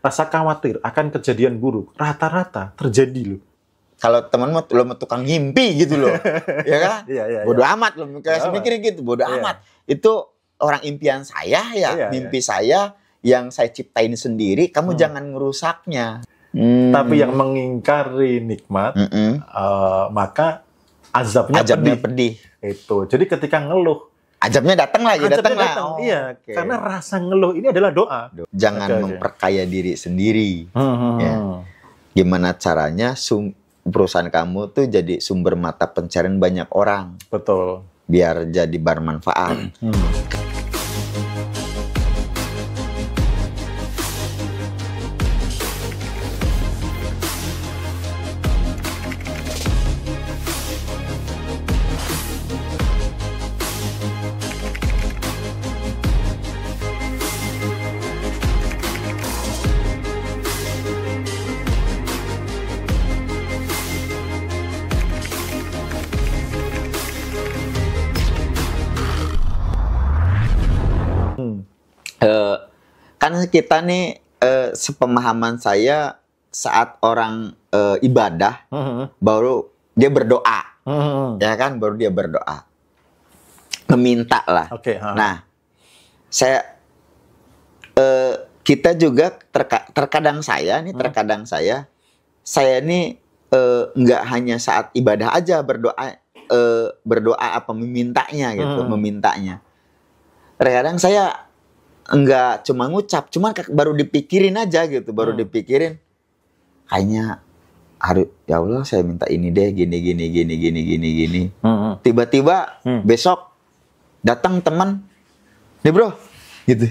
rasa khawatir akan kejadian buruk rata-rata terjadi loh. Kalau teman lo tukang ngimpi gitu loh, ya kan? Bodoh amat lo, kayak mikir gitu, bodoh amat. Itu orang impian saya ya, mimpi saya yang saya ciptain sendiri. Kamu jangan ngerusaknya. Tapi yang mengingkari nikmat, maka azabnya pedih. Itu. Jadi ketika ngeluh, azabnya datang lagi, datang. Iya, karena rasa ngeluh ini adalah doa. Jangan memperkaya diri sendiri. Ya. Gimana caranya perusahaan kamu tuh jadi sumber mata pencarian banyak orang. Betul. Biar jadi bermanfaat. Kan kita nih sepemahaman saya saat orang ibadah baru dia berdoa, ya kan, baru dia berdoa meminta lah. Nah, kita juga terkadang saya nih nggak hanya saat ibadah aja berdoa apa memintanya gitu, memintanya. Terkadang saya enggak cuma ngucap, cuman baru dipikirin aja gitu, dipikirin kayaknya harus, ya Allah saya minta ini deh, gini. Tiba-tiba besok datang teman, nih bro, gitu.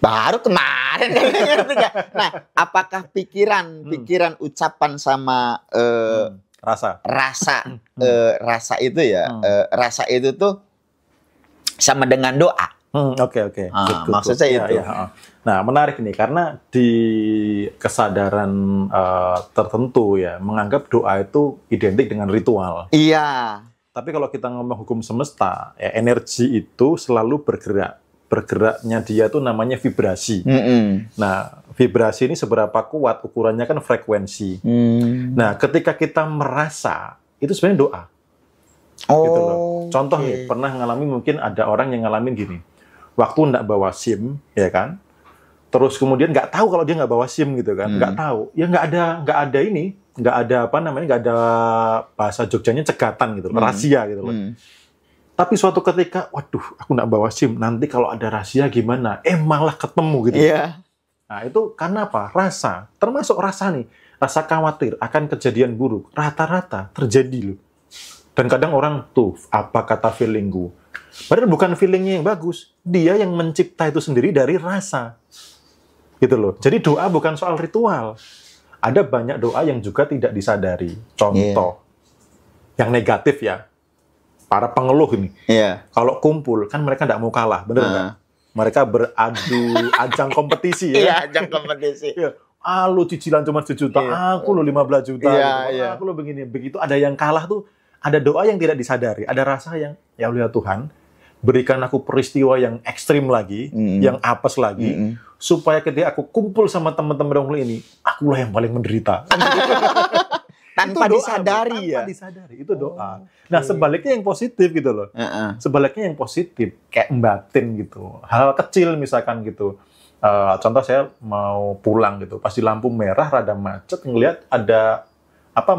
Baru kemarin kan. Nah, apakah pikiran ucapan sama rasa itu ya, rasa itu tuh sama dengan doa? Oke. Maksud saya itu. Nah, menarik nih karena di kesadaran tertentu ya menganggap doa itu identik dengan ritual. Iya. Tapi kalau kita ngomong hukum semesta, ya, energi itu selalu bergerak. Bergeraknya dia tuh namanya vibrasi. Nah, vibrasi ini seberapa kuat ukurannya kan frekuensi. Nah, ketika kita merasa itu sebenarnya doa. Gitu loh. Contoh nih, pernah ngalamin, mungkin ada orang yang ngalamin gini. Waktu nggak bawa SIM, ya kan? Terus kemudian nggak tahu kalau dia nggak bawa SIM gitu kan? Nggak tahu. Ya nggak ada ini, nggak ada apa namanya, nggak ada bahasa Jogjanya cegatan gitu, rahasia gitu loh. Tapi suatu ketika, waduh, aku nggak bawa SIM, nanti kalau ada rahasia gimana? Malah ketemu gitu. Nah itu karena apa? Rasa, termasuk rasa nih, rasa khawatir akan kejadian buruk, rata-rata terjadi loh. Dan kadang orang tuh, apa kata feelingku? Padahal bukan feelingnya yang bagus. Dia yang mencipta itu sendiri dari rasa. Gitu loh. Jadi doa bukan soal ritual. Ada banyak doa yang juga tidak disadari. Contoh, yang negatif ya. Para pengeluh ini. Kalau kumpul, kan mereka nggak mau kalah. Bener nggak? Mereka beradu ajang kompetisi ya. Iya, ajang kompetisi. Lu cicilan cuma 1 juta, aku lo 15 juta. Aku lo begini. Begitu ada yang kalah tuh, ada doa yang tidak disadari, ada rasa yang, ya Allah Tuhan, berikan aku peristiwa yang ekstrim lagi, yang apes lagi, supaya ketika aku kumpul sama teman-teman dongeng ini, akulah yang paling menderita. Tanpa disadari ya? Tanpa disadari, itu doa. Nah, sebaliknya yang positif gitu loh. Sebaliknya yang positif, kayak batin gitu. Hal kecil misalkan gitu. Contoh saya mau pulang gitu, pas di lampu merah, rada macet, ngelihat ada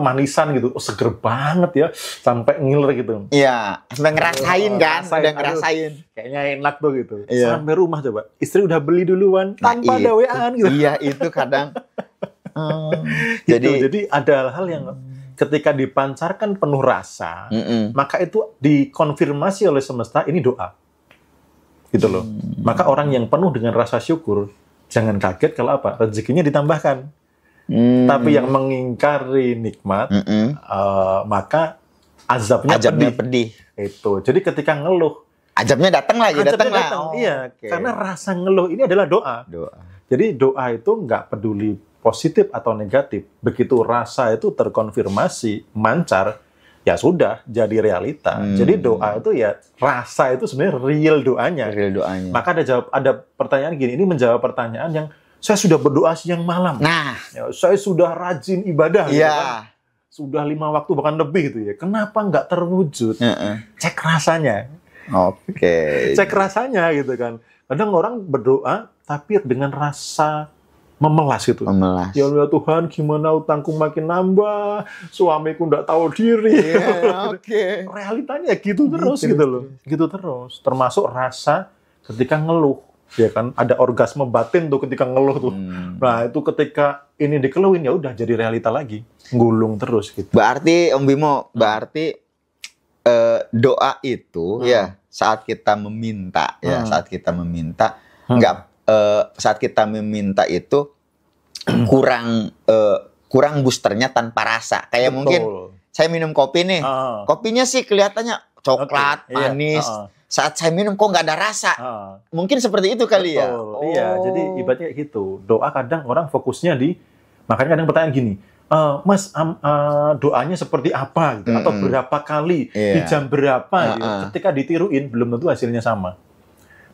manisan gitu, seger banget ya, sampai ngiler gitu. Iya, sampai ngerasain kan, udah ngerasain. Kayaknya enak tuh gitu. Sampai rumah coba, istri udah beli duluan, tanpa ada WA-an gitu. Iya, itu kadang. Jadi ada hal-hal yang ketika dipancarkan penuh rasa, maka itu dikonfirmasi oleh semesta, ini doa. Gitu loh. Maka orang yang penuh dengan rasa syukur, jangan kaget kalau rezekinya ditambahkan. Tapi yang mengingkari nikmat, maka azabnya pedih. Itu. Jadi ketika ngeluh, azabnya datang lagi, datang. Iya, karena rasa ngeluh ini adalah doa. Jadi doa itu nggak peduli positif atau negatif. Begitu rasa itu terkonfirmasi, mancar, ya sudah jadi realita. Jadi doa itu ya, rasa itu sebenarnya real doanya. Real doanya. Maka ada pertanyaan gini, ini menjawab pertanyaan yang saya sudah berdoa siang malam. Nah, ya, saya sudah rajin ibadah. Iya. Gitu kan? Sudah 5 waktu bahkan lebih gitu ya. Kenapa nggak terwujud? Cek rasanya. Oke. Cek rasanya gitu kan. Kadang orang berdoa tapi dengan rasa memelas gitu. Memelas. Ya Allah Tuhan, gimana utangku makin nambah, suamiku nggak tahu diri. Oke. Realitanya gitu terus gitu loh. Gitu terus. Termasuk rasa ketika ngeluh. Ya kan, ada orgasme batin tuh ketika ngeluh tuh. Nah, itu ketika ini dikeluhin ya udah jadi realita lagi. Gulung terus gitu. Berarti Om Bimo, doa itu ya saat kita meminta ya, saat kita meminta saat kita meminta itu kurang boosternya tanpa rasa. Kayak mungkin saya minum kopi nih, kopinya sih kelihatannya coklat, manis. Saat saya minum kok nggak ada rasa. Mungkin seperti itu kali ya. Iya, jadi ibaratnya gitu. Doa kadang orang fokusnya makanya kadang pertanyaan gini, Mas, doanya seperti apa gitu, atau berapa kali, di jam berapa gitu. Ketika ditiruin belum tentu hasilnya sama.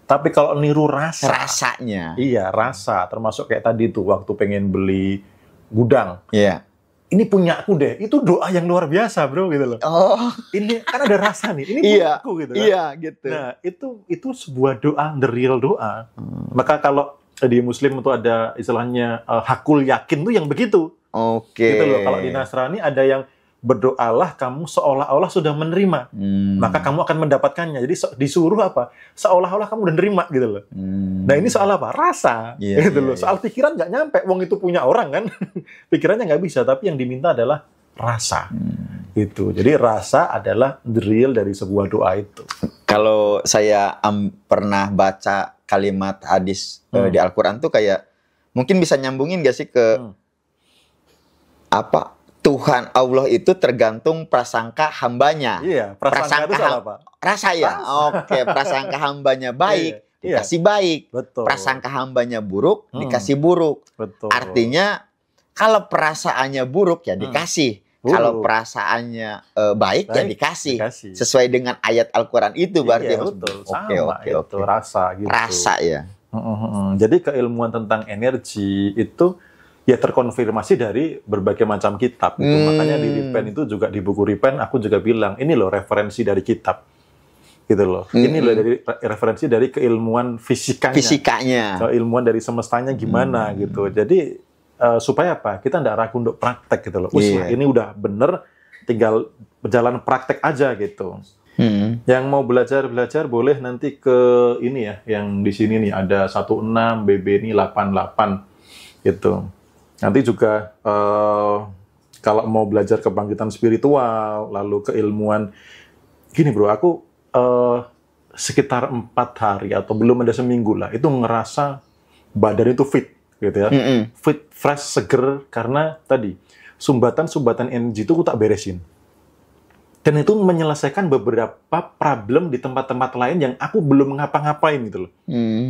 Tapi kalau niru rasanya. Iya, rasa. Termasuk kayak tadi tuh waktu pengen beli gudang. Iya. Ini punya aku deh. Itu doa yang luar biasa, bro, gitu loh. Ini kan ada rasa nih. Ini punya aku gitu kan. Iya, gitu. Nah, itu sebuah doa, the real doa. Maka kalau di Muslim itu ada istilahnya hakul yakin tuh yang begitu. Oke. Gitu loh. Kalau di Nasrani ada yang berdoalah kamu seolah-olah sudah menerima, maka kamu akan mendapatkannya. Jadi disuruh apa? Seolah-olah kamu udah nerima gitu loh. Nah ini soal apa? Rasa, gitu loh. Soal pikiran nggak nyampe. Wong itu punya orang kan, pikirannya nggak bisa. Tapi yang diminta adalah rasa, gitu. Jadi rasa adalah the real dari sebuah doa itu. Kalau saya pernah baca kalimat hadis di Al-Quran tuh kayak mungkin bisa nyambungin nggak sih ke apa? Tuhan Allah itu tergantung prasangka hambanya. Iya, prasangka itu apa? Rasa ya? Oke, prasangka hambanya baik, dikasih baik. Betul. Prasangka hambanya buruk, dikasih buruk. Betul. Artinya, kalau perasaannya buruk, ya dikasih. Kalau perasaannya baik, ya dikasih. Sesuai dengan ayat Al-Quran itu berarti. Iya, betul. Oke. Rasa gitu. Rasa ya. Jadi keilmuan tentang energi itu ya terkonfirmasi dari berbagai macam kitab gitu. Makanya di Ripen itu juga, di buku Ripen aku juga bilang ini loh referensi dari kitab gitu loh. Ini loh dari referensi dari keilmuan fisikanya. Keilmuan dari semestanya gimana gitu. Jadi supaya apa? Kita nggak ragu untuk praktek gitu loh. Ini udah bener, tinggal berjalan praktek aja gitu. Yang mau belajar boleh nanti ke ini ya, yang di sini nih ada 16 BB ini 88 gitu. Nanti juga kalau mau belajar kebangkitan spiritual, lalu keilmuan, gini bro, aku sekitar 4 hari atau belum ada seminggu lah, itu ngerasa badan itu fit, gitu ya, fit, fresh, seger, karena tadi sumbatan energi itu aku tak beresin, dan itu menyelesaikan beberapa problem di tempat-tempat lain yang aku belum ngapa-ngapain gitu loh.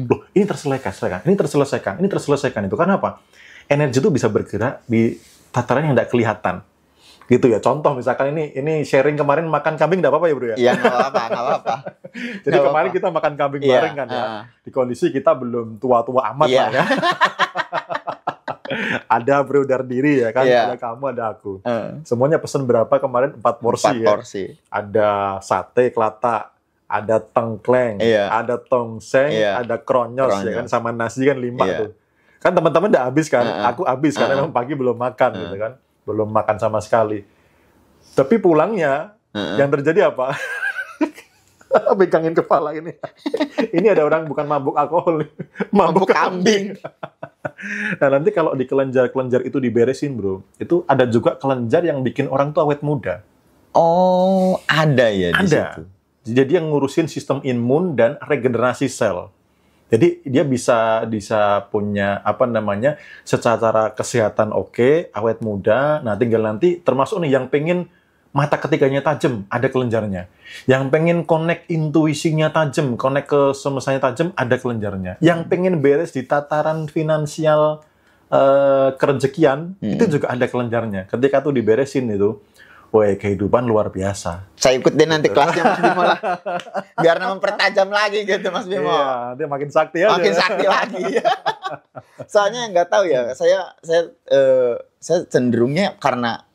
Loh, ini terselesaikan, itu karena apa? Energi itu bisa bergerak di tataran yang tidak kelihatan, gitu ya. Contoh misalkan ini sharing kemarin makan kambing, tidak apa-apa ya bro ya? Iya, nggak apa-apa. Jadi kemarin kita makan kambing bareng kan ya. Di kondisi kita belum tua-tua amat lah ya. Ada bro dari diri ya kan, ada kamu, ada aku. Semuanya pesen berapa kemarin? 4 porsi. 4 porsi. Ada sate kelata, ada tengkleng, ada tongseng, ada kronyos ya kan, sama nasi kan 5 tuh. Kan teman-teman udah habis kan, aku habis karena memang pagi belum makan gitu kan, belum makan sama sekali. Tapi pulangnya yang terjadi apa? Pegangin kepala ini. Ini ada orang bukan mabuk alkohol nih, mabuk kambing. Nah nanti kalau di kelenjar itu diberesin bro, itu ada juga kelenjar yang bikin orang tuh awet muda. Oh, ada ya di situ. Jadi yang ngurusin sistem imun dan regenerasi sel. Jadi dia bisa punya secara kesehatan oke, awet muda. Nah tinggal nanti termasuk nih yang pengen mata ketiganya tajam, ada kelenjarnya. Yang pengen connect intuisinya tajam, connect ke semestanya tajam, ada kelenjarnya. Yang pengen beres di tataran finansial kerejekian, itu juga ada kelenjarnya. Ketika tuh diberesin itu, Woi, kehidupan luar biasa. Saya ikut deh nanti kelasnya Mas Bimo lah. Biar mempertajam lagi gitu Mas Bimo. Iya, dia makin sakti aja. Makin sakti lagi. Soalnya nggak tahu ya, saya cenderungnya karena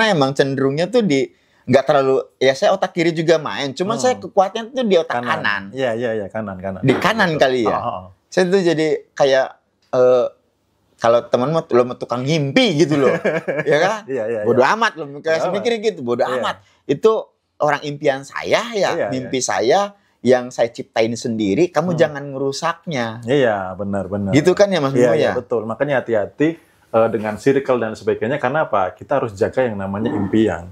emang cenderungnya tuh di nggak terlalu, ya saya otak kiri juga main, cuman saya kekuatannya tuh di otak kanan. Iya, kanan. Di kanan kali ya. Saya tuh jadi kayak kalau teman lo tukang ngimpi gitu loh, ya kan? Bodoh amat lo, kayak saya mikir gitu, bodoh amat. Itu orang impian saya ya, mimpi saya yang saya ciptain sendiri, kamu jangan ngerusaknya. Iya, benar. Gitu kan ya Mas Bimo ya? Iya, betul. Makanya hati-hati dengan circle dan sebagainya, karena apa? Kita harus jaga yang namanya impian.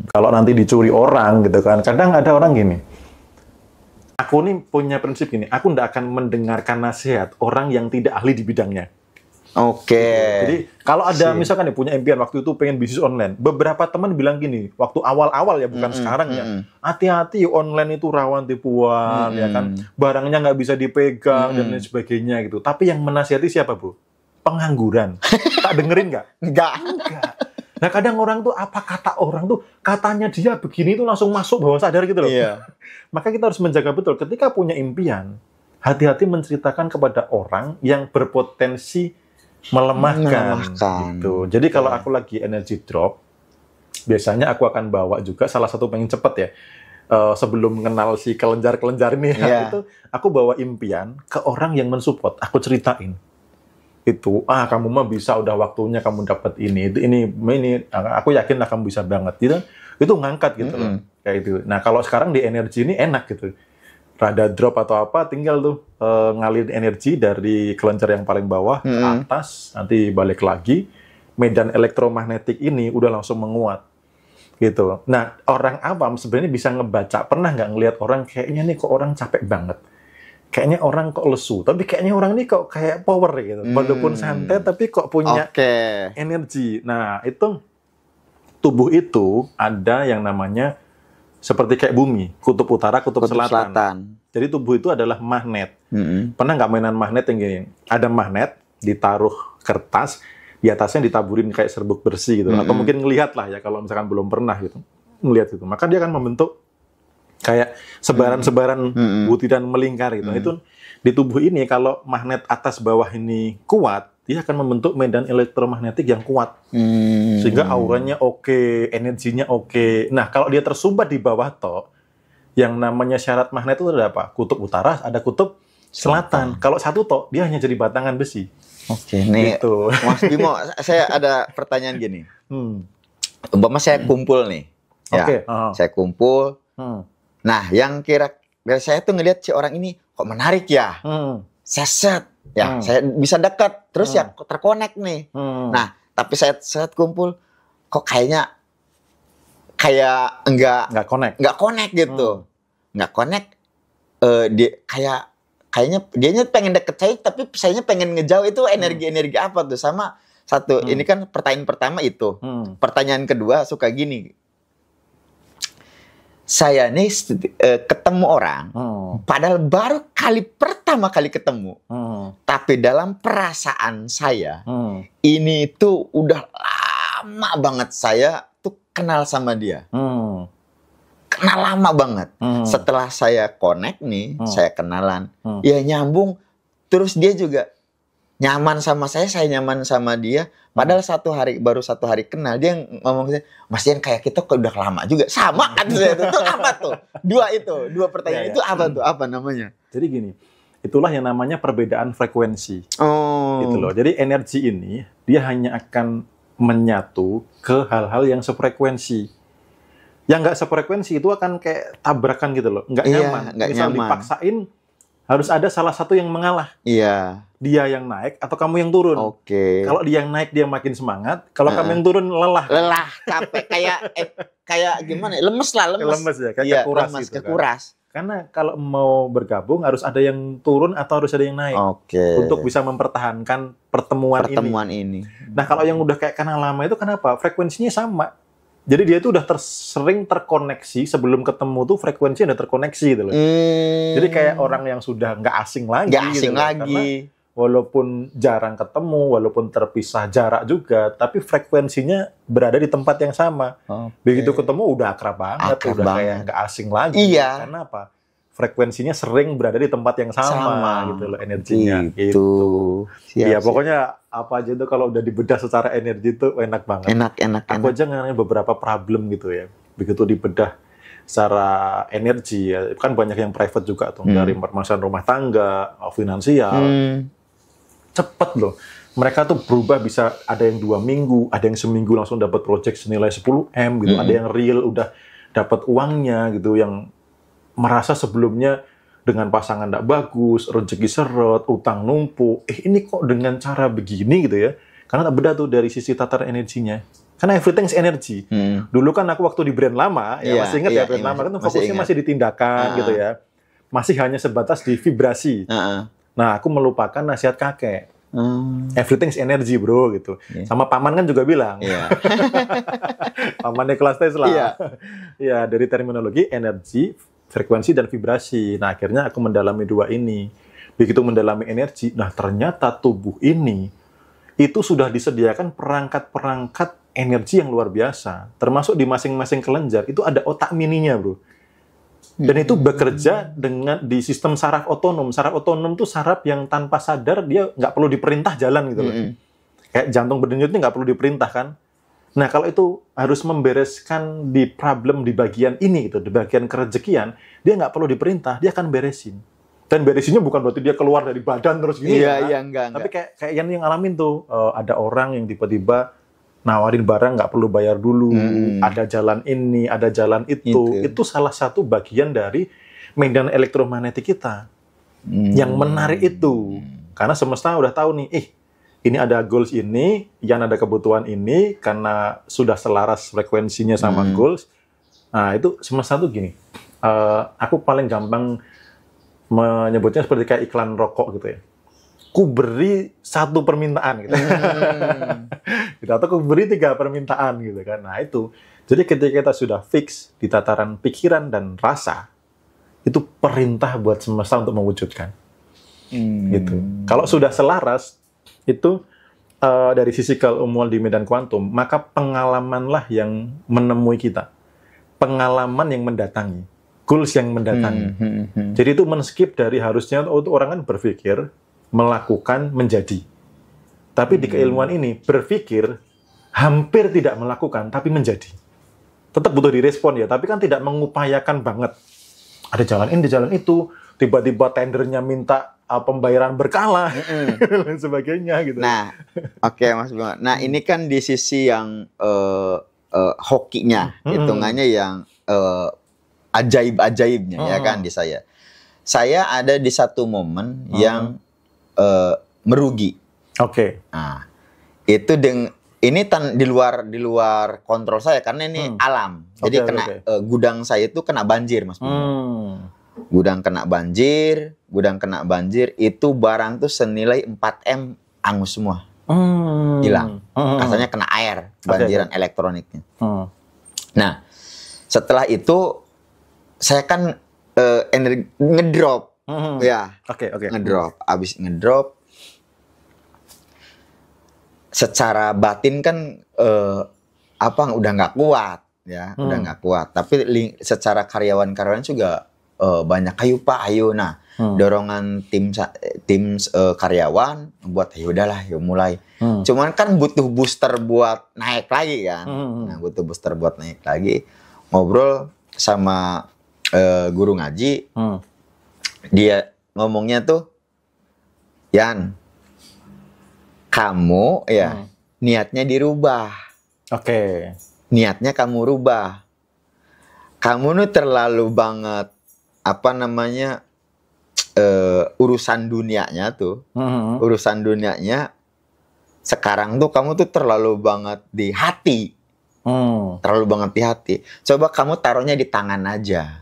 Kalau nanti dicuri orang gitu kan, kadang ada orang gini, aku nih punya prinsip gini, aku nggak akan mendengarkan nasihat orang yang tidak ahli di bidangnya. Jadi kalau ada misalkan punya impian waktu itu pengen bisnis online, beberapa teman bilang gini, waktu awal-awal ya, bukan sekarang ya, hati-hati online itu rawan tipuan, ya kan, barangnya nggak bisa dipegang dan lain sebagainya gitu. Tapi yang menasihati siapa, Bu? Pengangguran. Tak dengerin nggak? Enggak. Nah kadang orang tuh, apa kata orang tuh, katanya dia begini tuh langsung masuk bawah sadar gitu loh. Maka kita harus menjaga betul, ketika punya impian, hati-hati menceritakan kepada orang yang berpotensi melemahkan. Gitu. Jadi kalau aku lagi energy drop, biasanya aku akan bawa juga salah satu pengen cepet ya. Sebelum kenal si kelenjar-kelenjar ini, itu aku bawa impian ke orang yang mensupport. Aku ceritain. Itu, kamu mah bisa, udah waktunya kamu dapat ini, aku yakin lah kamu bisa banget. Gitu. Itu ngangkat gitu loh. Kayak itu. Nah kalau sekarang di energi ini enak gitu. Rada drop atau apa, tinggal tuh ngalirin energi dari kelenjar yang paling bawah ke atas, nanti balik lagi, medan elektromagnetik ini udah langsung menguat, gitu. Nah, orang awam sebenarnya bisa ngebaca, pernah nggak ngelihat orang kayaknya nih kok orang capek banget, kayaknya orang kok lesu, tapi kayaknya orang ini kok kayak power gitu, walaupun santai tapi kok punya energi. Nah, itu tubuh itu ada yang namanya seperti kayak bumi, kutub utara, kutub selatan. Jadi tubuh itu adalah magnet. Pernah nggak mainan magnet yang gini? Ada magnet, ditaruh kertas, di atasnya ditaburin kayak serbuk bersih gitu. Atau mungkin ngelihat lah ya, kalau misalkan belum pernah gitu. Ngelihat gitu. Maka dia akan membentuk kayak sebaran-sebaran butiran melingkar gitu. Itu di tubuh ini, kalau magnet atas bawah ini kuat, dia akan membentuk medan elektromagnetik yang kuat. Sehingga auranya oke, energinya oke. Nah, kalau dia tersumbat di bawah toh, yang namanya syarat magnet itu ada apa? Kutub utara, ada kutub selatan. Kalau satu toh, dia hanya jadi batangan besi. Nih gitu. Mas Bimo, saya ada pertanyaan gini. Umpama saya kumpul nih. Ya, saya kumpul. Nah, yang kira-kira saya tuh ngelihat si orang ini kok menarik ya. Saya set. Ya, saya bisa dekat, terus ya terkonek nih. Nah, tapi saya saat kumpul, kok kayak enggak connect gitu, nggak connect. Kayaknya dianya pengen deket saya, tapi sayanya pengen ngejauh. Itu energi apa tuh? Sama satu, ini kan pertanyaan pertama itu. Pertanyaan kedua suka gini. Saya nih ketemu orang, padahal baru pertama kali ketemu. Tapi dalam perasaan saya, ini tuh udah lama banget saya tuh kenal sama dia. Kenal lama banget. Setelah saya connect nih, saya kenalan, ya nyambung. Terus dia juga nyaman sama saya nyaman sama dia. Padahal baru satu hari kenal, dia ngomong ke saya, Mas Dian, kayak kita kok udah lama juga. Sama kan saya itu apa tuh? Dua pertanyaan itu apa tuh? Apa namanya? Jadi gini, itulah yang namanya perbedaan frekuensi. Gitu loh. Jadi energi ini, dia hanya akan menyatu ke hal-hal yang sefrekuensi. Yang nggak sefrekuensi itu akan kayak tabrakan gitu loh. Nggak nyaman. Misal dipaksain, harus ada salah satu yang mengalah. Dia yang naik atau kamu yang turun. Kalau dia yang naik, dia makin semangat. Kalau kamu yang turun, lelah. Capek. Kayak gimana? Lemes ya, kayak kekuras. Karena kalau mau bergabung, harus ada yang turun atau harus ada yang naik. Untuk bisa mempertahankan pertemuan ini. Nah, kalau yang udah kayak kenal lama itu kenapa? Frekuensinya sama. Jadi dia itu udah sering terkoneksi, sebelum ketemu tuh frekuensinya udah terkoneksi gitu loh. Jadi kayak orang yang sudah nggak asing lagi. Karena walaupun jarang ketemu, walaupun terpisah jarak juga, tapi frekuensinya berada di tempat yang sama. Begitu ketemu udah akrab banget, kayak nggak asing lagi. Iya. Karena apa? Frekuensinya sering berada di tempat yang sama. Gitu loh energinya. Gitu. Iya, pokoknya apa aja itu kalau udah dibedah secara energi itu enak banget. Enak. Aku aja ngalamin beberapa problem gitu ya. Begitu dibedah secara energi ya, kan banyak yang private juga tuh, dari permasalahan rumah tangga, finansial. Cepet loh. Mereka tuh berubah, bisa ada yang 2 minggu, ada yang seminggu langsung dapat project senilai 10M gitu, ada yang real udah dapat uangnya gitu, yang merasa sebelumnya dengan pasangan tidak bagus, rezeki seret, utang numpuk, ini kok dengan cara begini gitu ya. Karena tak beda tuh dari sisi tataran energinya. Karena everything's energy. Dulu kan aku waktu di brand lama, masih ingat brand lama kan fokusnya masih di tindakan gitu ya. Masih hanya sebatas di vibrasi. Nah, aku melupakan nasihat kakek. Everything's energy, bro, gitu. Sama paman kan juga bilang. Paman Nikola Tesla. Ya, dari terminologi energi, frekuensi, dan vibrasi. Nah, akhirnya aku mendalami 2 ini. Begitu mendalami energi, nah ternyata tubuh ini itu sudah disediakan perangkat-perangkat energi yang luar biasa. Termasuk di masing-masing kelenjar, itu ada otak mininya, bro. Dan itu bekerja di sistem saraf otonom. Saraf otonom itu saraf yang tanpa sadar dia nggak perlu diperintah jalan gitu loh. Kayak jantung berdenyut ini nggak perlu diperintah kan. Nah kalau itu harus membereskan di problem di bagian ini gitu, di bagian kerejekian, dia nggak perlu diperintah, dia akan beresin. Dan beresinnya bukan berarti dia keluar dari badan terus gini. Enggak. Tapi kayak yang alamin tuh, ada orang yang tiba-tiba nawarin barang nggak perlu bayar dulu, ada jalan ini, ada jalan itu salah satu bagian dari medan elektromagnetik kita yang menarik itu, karena semesta udah tahu nih, ini ada goals ini, yang ada kebutuhan ini, karena sudah selaras frekuensinya sama goals. Nah itu semesta tuh gini, aku paling gampang menyebutnya seperti kayak iklan rokok gitu ya. Ku beri 1 permintaan gitu. Atau ku beri 3 permintaan gitu kan. Nah itu. Jadi ketika kita sudah fix di tataran pikiran dan rasa, itu perintah buat semesta untuk mewujudkan. Gitu. Kalau sudah selaras, itu dari sisi keilmuan di medan kuantum, maka pengalamanlah yang menemui kita. Pengalaman yang mendatangi. Goals yang mendatangi. Jadi itu men-skip dari harusnya orang kan berpikir, melakukan, menjadi. Tapi di keilmuan ini, berpikir hampir tidak melakukan, tapi menjadi. Tetap butuh direspon ya, tapi kan tidak mengupayakan banget. Ada jalan ini, jalan itu, tiba-tiba tendernya minta pembayaran berkala, dan sebagainya gitu. Nah, oke, Mas Bima. Nah, ini kan di sisi yang hokinya, hitungannya yang ajaib-ajaibnya, ya kan, di saya. Saya ada di satu momen yang merugi. Nah, itu ini di luar kontrol saya karena ini alam. Jadi gudang saya itu kena banjir, Mas Bimo. Gudang kena banjir itu barang tuh senilai 4M angus semua. Hilang. Katanya kena air, banjiran elektroniknya. Nah, setelah itu saya kan energi ngedrop. Ngedrop. Abis ngedrop, secara batin kan udah nggak kuat ya, udah nggak kuat. Tapi secara karyawan juga banyak ayo. Nah, dorongan tim karyawan buat udahlah, yuk mulai. Cuman kan butuh booster buat naik lagi kan. Nah, butuh booster buat naik lagi. Ngobrol sama guru ngaji. Dia ngomongnya tuh, Yan, kamu ya niatnya dirubah. Niatnya kamu rubah. Kamu nih terlalu banget urusan dunianya tuh. Urusan dunianya sekarang tuh kamu tuh terlalu banget di hati. Terlalu banget di hati. Coba kamu taruhnya di tangan aja.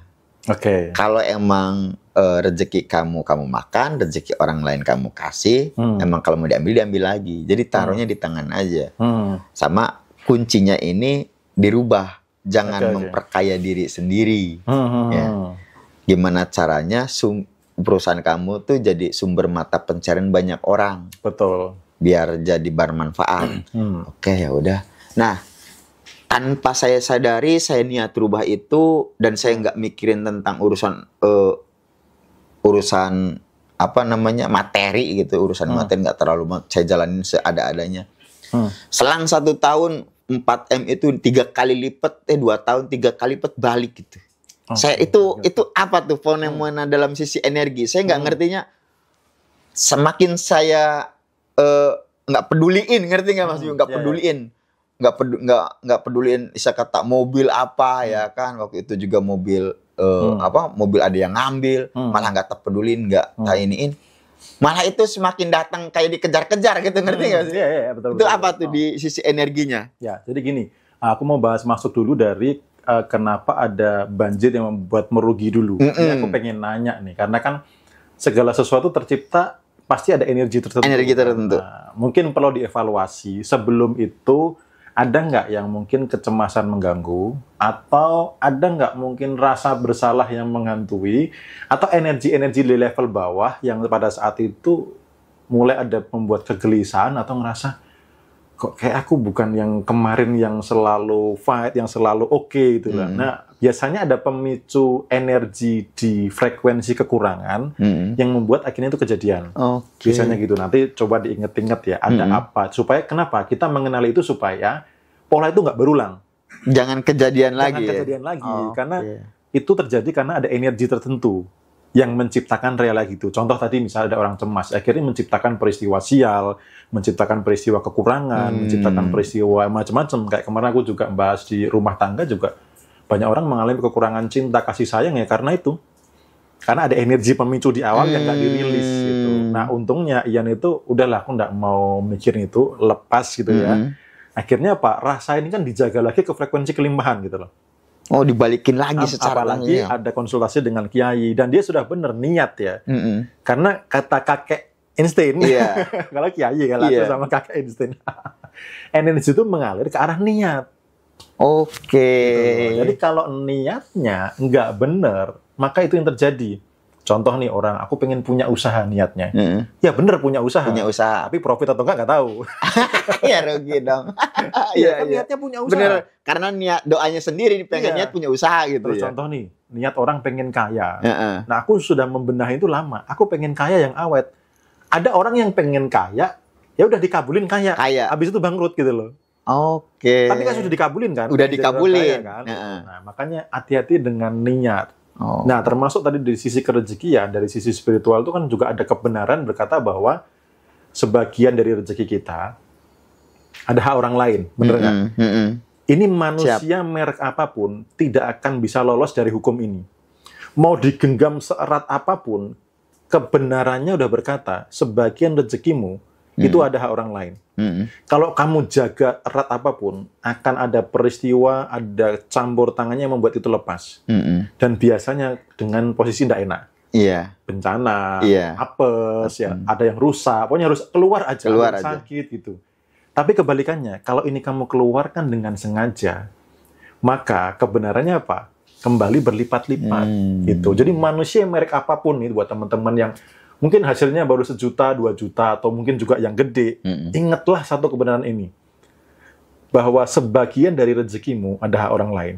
Kalau emang rezeki kamu makan, rezeki orang lain kamu kasih, emang kalau mau diambil lagi. Jadi taruhnya di tangan aja. Sama kuncinya ini dirubah, jangan memperkaya diri sendiri. Ya. Gimana caranya perusahaan kamu tuh jadi sumber mata pencarian banyak orang. Betul. Biar jadi bermanfaat. Oke, ya udah. Nah, tanpa saya sadari, saya niat rubah itu dan saya nggak mikirin tentang urusan apa namanya materi gitu, urusan materi nggak terlalu saya jalanin seada-adanya. Selang 1 tahun 4M itu 3 kali lipat, 2 tahun 3 kali lipat balik gitu. Saya itu apa tuh fenomena dalam sisi energi? Saya nggak ngertinya. Semakin saya nggak peduliin, ngerti nggak Mas? Nggak peduliin, nggak peduliin. Bisa kata mobil apa ya kan? Waktu itu juga mobil mobil ada yang ngambil, malah nggak terpedulin, nggak iniin. Malah itu semakin datang kayak dikejar-kejar gitu, ngerti nggak sih? Iya, betul. Itu apa tuh di sisi energinya? Ya, jadi gini, aku mau bahas masuk dulu dari kenapa ada banjir yang membuat merugi dulu. Ini aku pengen nanya nih, karena kan segala sesuatu tercipta pasti ada energi tertentu. Energi tertentu. Nah, mungkin perlu dievaluasi. Sebelum itu ada nggak yang mungkin kecemasan mengganggu, atau ada nggak mungkin rasa bersalah yang menghantui, atau energi-energi di level bawah yang pada saat itu mulai ada membuat kegelisahan atau ngerasa kok kayak aku bukan yang kemarin yang selalu fight, yang selalu oke gitu lah. Nah, biasanya ada pemicu energi di frekuensi kekurangan yang membuat akhirnya itu kejadian. Biasanya gitu. Nanti coba diinget-inget ya, ada apa. Supaya kenapa? Kita mengenali itu supaya pola itu nggak berulang. Jangan kejadian lagi. Jangan kejadian lagi. Karena itu terjadi karena ada energi tertentu yang menciptakan rela gitu. Contoh tadi misalnya ada orang cemas, akhirnya menciptakan peristiwa sial, menciptakan peristiwa kekurangan, menciptakan peristiwa macam-macam. Kayak kemarin aku juga bahas di rumah tangga juga, banyak orang mengalami kekurangan cinta, kasih sayang ya karena itu. Karena ada energi pemicu di awal yang nggak dirilis gitu. Nah untungnya Ian itu, udahlah aku nggak mau mikirin itu, lepas gitu ya. Akhirnya apa? Rasa ini kan dijaga lagi ke frekuensi kelimpahan gitu loh. Oh, dibalikin lagi secara apalagi ada konsultasi dengan kiai dan dia sudah benar niat ya. Karena kata kakek Einstein, kalau kiai kalau aku sama kakek Einstein, energi itu mengalir ke arah niat. Gitu. Jadi kalau niatnya nggak benar, maka itu yang terjadi. Contoh nih orang, aku pengen punya usaha niatnya. Ya bener punya usaha. Tapi profit atau enggak tahu. Iya rugi dong. Iya kan niatnya punya usaha. Bener, karena niat doanya sendiri pengen niat punya usaha gitu. Terus contoh nih, niat orang pengen kaya. Nah aku sudah membenahi itu lama. Aku pengen kaya yang awet. Ada orang yang pengen kaya, ya udah dikabulin kaya. Habis itu bangkrut gitu loh. Tapi kan sudah dikabulin kan? Udah dikabulin. Kan? Nah makanya hati-hati dengan niat. Nah, termasuk tadi dari sisi kerezekian, dari sisi spiritual itu kan juga ada kebenaran berkata bahwa sebagian dari rezeki kita ada hak orang lain, bener nggak? Ini manusia merek apapun tidak akan bisa lolos dari hukum ini. Mau digenggam seerat apapun, kebenarannya udah berkata sebagian rezekimu itu ada hak orang lain. Kalau kamu jaga erat apapun, akan ada peristiwa, ada campur tangannya yang membuat itu lepas. Dan biasanya dengan posisi tidak enak. Bencana, apes, ada yang rusak, pokoknya harus keluar aja. Sakit gitu. Tapi kebalikannya, kalau ini kamu keluarkan dengan sengaja, maka kebenarannya apa? Kembali berlipat-lipat. Gitu. Jadi manusia merek apapun nih buat teman-teman yang mungkin hasilnya baru 1 juta, 2 juta, atau mungkin juga yang gede. Ingatlah satu kebenaran ini. Bahwa sebagian dari rezekimu ada hak orang lain.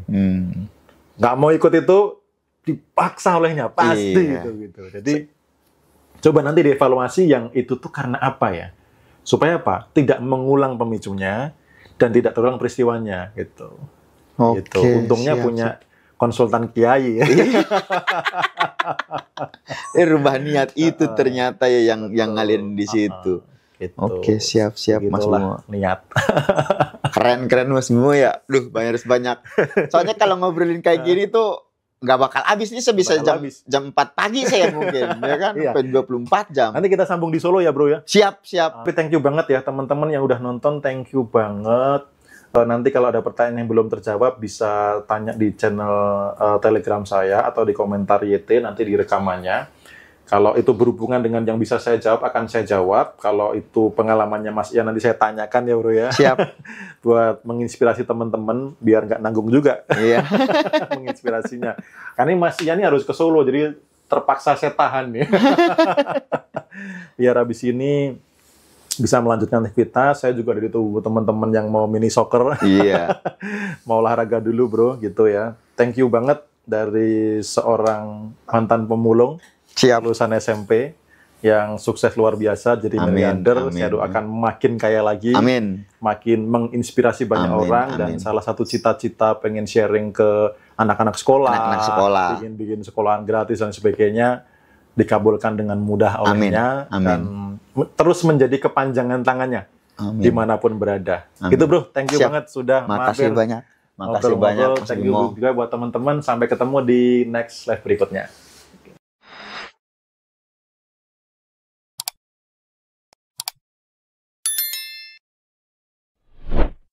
Nggak mau ikut itu, dipaksa olehnya. Pasti gitu. Jadi, coba nanti dievaluasi yang itu tuh karena apa ya. Supaya apa? Tidak mengulang pemicunya, dan tidak terulang peristiwanya. Gitu. Untungnya punya konsultan kiai ya. Rubah niat itu ternyata ya yang ngalirin di situ. Gitu. Siap Mas Bimo. Niat. Keren Mas Bimo ya. Harus banyak. Soalnya kalau ngobrolin kayak gini tuh nggak bakal habis. Ini sebisa jam 4 pagi saya mungkin, ya kan? Sampai 24 jam. Nanti kita sambung di Solo ya, Bro ya. Siap. Tapi thank you banget ya teman-teman yang udah nonton. Thank you banget. Nanti kalau ada pertanyaan yang belum terjawab bisa tanya di channel Telegram saya atau di komentar YT nanti di rekamannya. Kalau itu berhubungan dengan yang bisa saya jawab akan saya jawab. Kalau itu pengalamannya Mas Ian nanti saya tanyakan ya Bro ya. Siap. Buat menginspirasi teman-teman biar nggak nanggung juga. Iya. Menginspirasinya. Karena Mas Ian ini harus ke Solo jadi terpaksa saya tahan nih. Biar habis ini bisa melanjutkan aktivitas. Saya juga ada ditunggu teman-teman yang mau mini soccer. Iya. Mau olahraga dulu bro, gitu ya. Thank you banget dari seorang mantan pemulung. Siap. Lulusan SMP. Yang sukses luar biasa, jadi miliarder. Saya doakan makin kaya lagi. Amin. Makin menginspirasi banyak orang. Dan salah satu cita-cita pengen sharing ke anak-anak sekolah. Bikin sekolahan gratis dan sebagainya. Dikabulkan dengan mudah olehnya. Dan terus menjadi kepanjangan tangannya. Dimanapun berada. Itu bro, thank you banget sudah mampir. Makasih banyak. Thank you juga buat teman-teman. Sampai ketemu di next live berikutnya.